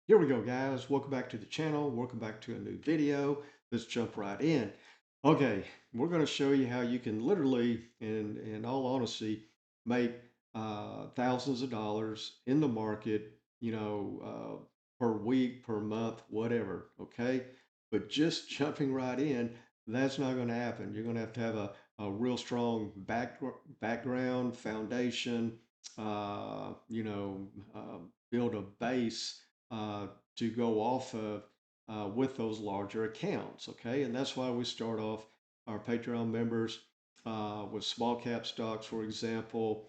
Here we go, guys. Welcome back to the channel. Welcome back to a new video. Let's jump right in. Okay, we're going to show you how you can literally, in all honesty, make thousands of dollars in the market, per week, per month, whatever. Okay, but just jumping right in, that's not going to happen. You're going to have a real strong background, foundation, uh, you know, uh, build a base uh, to go off of with those larger accounts. Okay, and that's why we start off our Patreon members with small cap stocks, for example.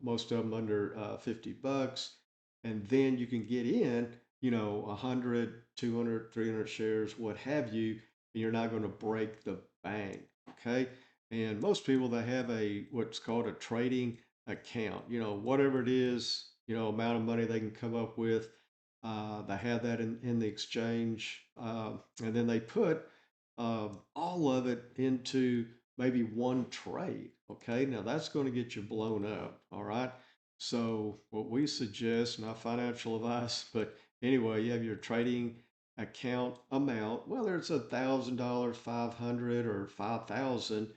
Most of them under 50 bucks, and then you can get in. 100, 200, 300 shares, what have you, and you're not going to break the bank. Okay, and most people that have a what's called a trading account, whatever it is, amount of money they can come up with, they have that in the exchange, and then they put all of it into maybe one trade. Okay, now that's going to get you blown up. All right. So what we suggest, not financial advice, but anyway, you have your trading account amount, whether it's $1,000, 500, or 5,000.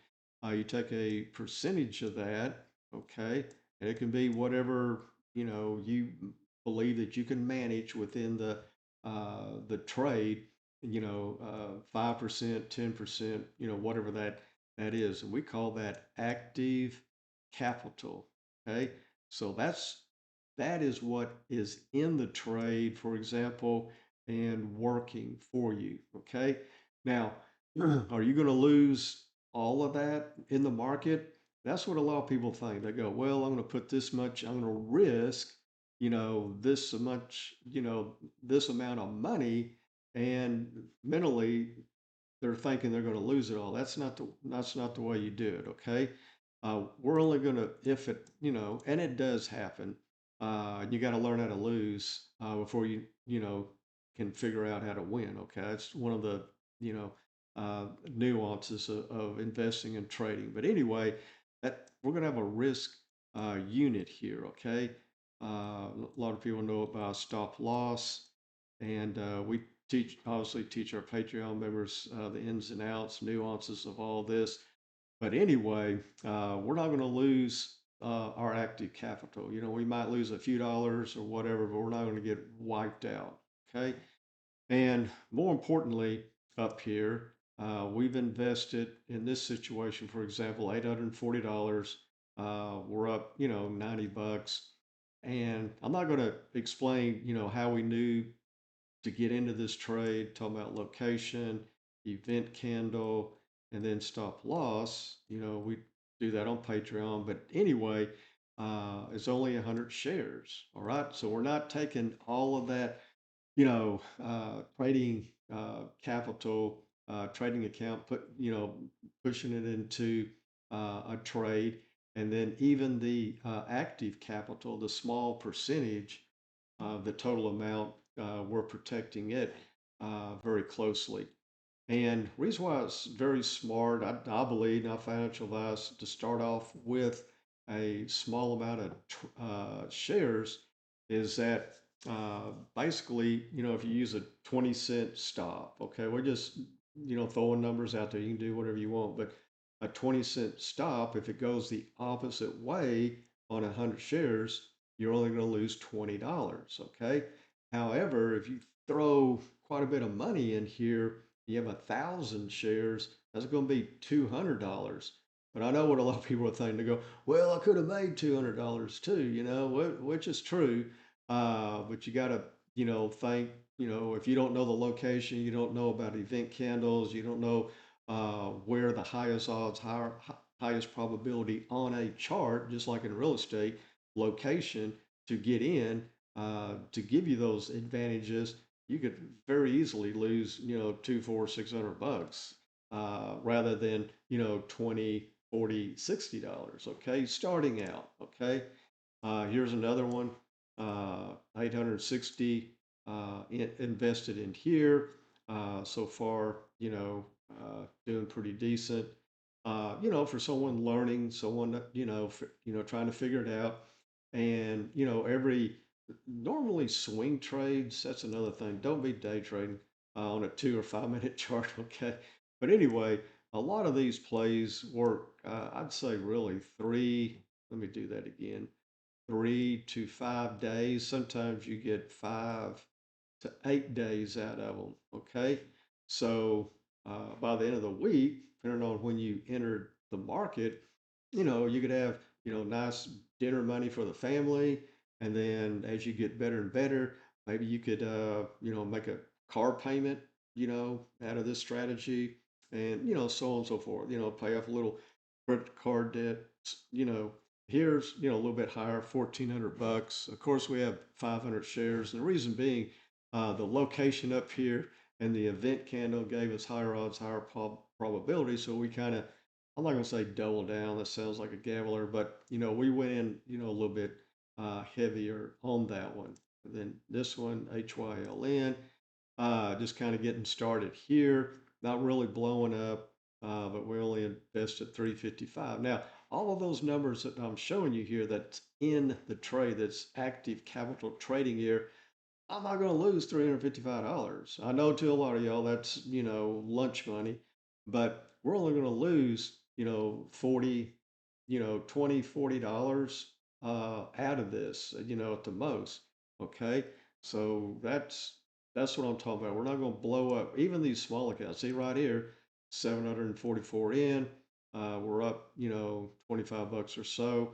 You take a percentage of that. Okay, and it can be whatever you believe that you can manage within the trade, 5%, 10%, whatever that is. And we call that active capital. Okay. So that is what is in the trade, for example, and working for you. Okay. Now, are you going to lose all of that in the market? That's what a lot of people think. They go, well, I'm going to put this much, I'm going to risk, this much, this amount of money, and mentally they're thinking they're going to lose it all. That's not the way you do it. Okay, we're only going to if it and it does happen. You got to learn how to lose before you can figure out how to win. Okay, that's one of the you know nuances of investing and trading. But anyway, that we're going to have a risk unit here. Okay, a lot of people know about stop loss, and we teach our Patreon members the ins and outs, nuances of all this. But anyway, we're not going to lose our active capital. We might lose a few dollars or whatever, but we're not going to get wiped out. Okay. And more importantly, up here, we've invested in this situation, for example, $840. We're up, 90 bucks. And I'm not going to explain, how we knew to get into this trade, talking about location, event candle, and then stop loss. We do that on Patreon. But anyway, it's only 100 shares. All right. So we're not taking all of that, trading capital, trading account, pushing it into a trade. And then even the active capital, the small percentage the total amount, we're protecting it very closely. And reason why it's very smart, I believe, not financial advice, to start off with a small amount of shares is that basically, if you use a 20-cent stop, okay, we're just, throwing numbers out there. You can do whatever you want, but a 20-cent stop, if it goes the opposite way on 100 shares, you're only going to lose $20, okay? However, if you throw quite a bit of money in here, you have 1,000 shares, that's going to be $200. But I know what a lot of people are thinking. They go, well, I could have made $200 too, which is true. But you got to, think, if you don't know the location, you don't know about event candles, you don't know where the highest odds, highest probability on a chart, just like in real estate, location to get in, to give you those advantages, you could very easily lose, two, four, $600, rather than, 20, 40, $60. Okay. Starting out. Okay. Here's another one, 860 invested in here. So far, doing pretty decent. For someone learning, someone trying to figure it out, and every Normally swing trades, that's another thing. Don't be day trading on a 2 or 5 minute chart, okay? But anyway, a lot of these plays work, I'd say really let me do that again, 3 to 5 days. Sometimes you get 5 to 8 days out of them, okay? So by the end of the week, depending on when you entered the market, you could have, nice dinner money for the family. And then as you get better and better, maybe you could, make a car payment, out of this strategy and, so on and so forth, pay off a little credit card debt, you know, here's, a little bit higher, 1,400 bucks. Of course, we have 500 shares. And the reason being, the location up here and the event candle gave us higher odds, higher probability. So we kind of, I'm not going to say double down. That sounds like a gambler, but we went in, a little bit heavier on that one. And then this one, HYLN, just kind of getting started here, not really blowing up, but we only invested 355. Now, all of those numbers that I'm showing you here, that's in the trade, that's active capital trading here, I'm not going to lose $355. I know to a lot of y'all that's, lunch money, but we're only going to lose, 40, 20, $40 out of this, at the most. Okay. So that's what I'm talking about. We're not going to blow up even these small accounts. See right here, 744 in, we're up, 25 bucks or so.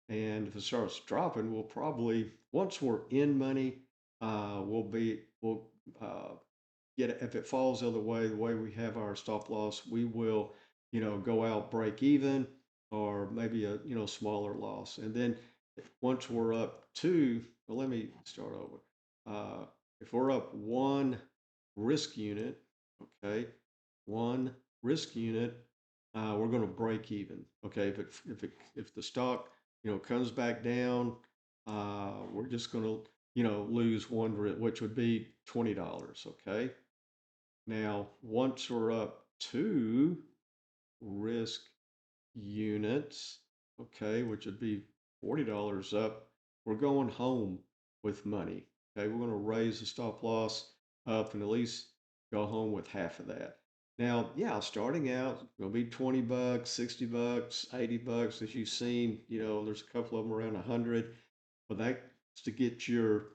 And if it starts dropping, we'll probably, once we're in money, we'll get it. If it falls the other way, the way we have our stop loss, we will, go out break even or maybe a, smaller loss. And then once we're up two, well, let me start over. If we're up one risk unit, okay, one risk unit, we're going to break even. Okay, if the stock comes back down, we're just going to lose one, which would be $20. Okay, now once we're up two risk units, okay, which would be $40 up, we're going home with money. Okay, we're going to raise the stop loss up and at least go home with half of that. Now, yeah, starting out, it's going to be 20 bucks, 60 bucks, 80 bucks. As you've seen, there's a couple of them around 100, but that's to get your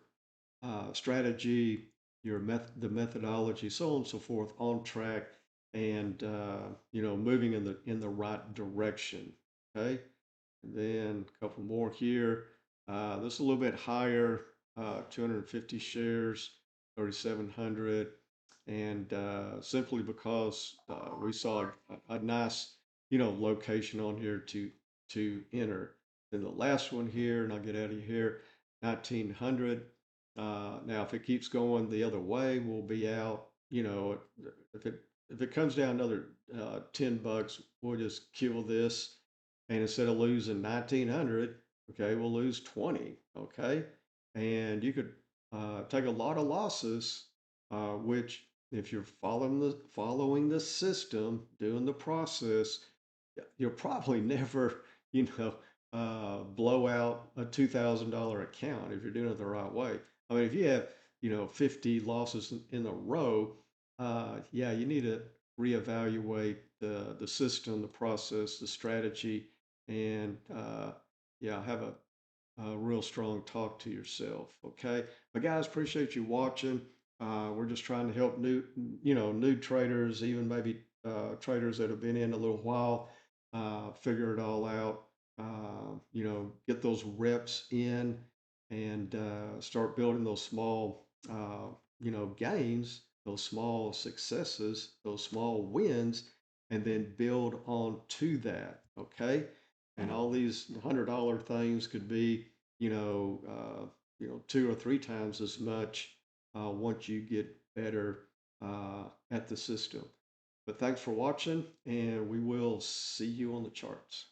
strategy, the methodology, so on and so forth, on track, and moving in the right direction. Okay, and then a couple more here. This is a little bit higher, 250 shares, 3,700, and simply because we saw a nice location on here to enter. Then the last one here, and I'll get out of here, 1,900. Now, if it keeps going the other way, we'll be out. If it comes down another 10 bucks, we'll just kill this, and instead of losing 1,900, okay, we'll lose 20. Okay, and you could take a lot of losses, which if you're following the system, doing the process, you'll probably never, blow out a $2,000 account if you're doing it the right way. I mean, if you have, 50 losses in a row, yeah, you need to reevaluate the system, the process, the strategy, and yeah, have a real strong talk to yourself. Okay, but guys, appreciate you watching. We're just trying to help new traders, even maybe traders that have been in a little while, figure it all out. Get those reps in and start building those small, gains, those small successes, those small wins, and then build on to that. Okay, and all these $100 things could be, 2 or 3 times as much once you get better at the system. But thanks for watching, and we will see you on the charts.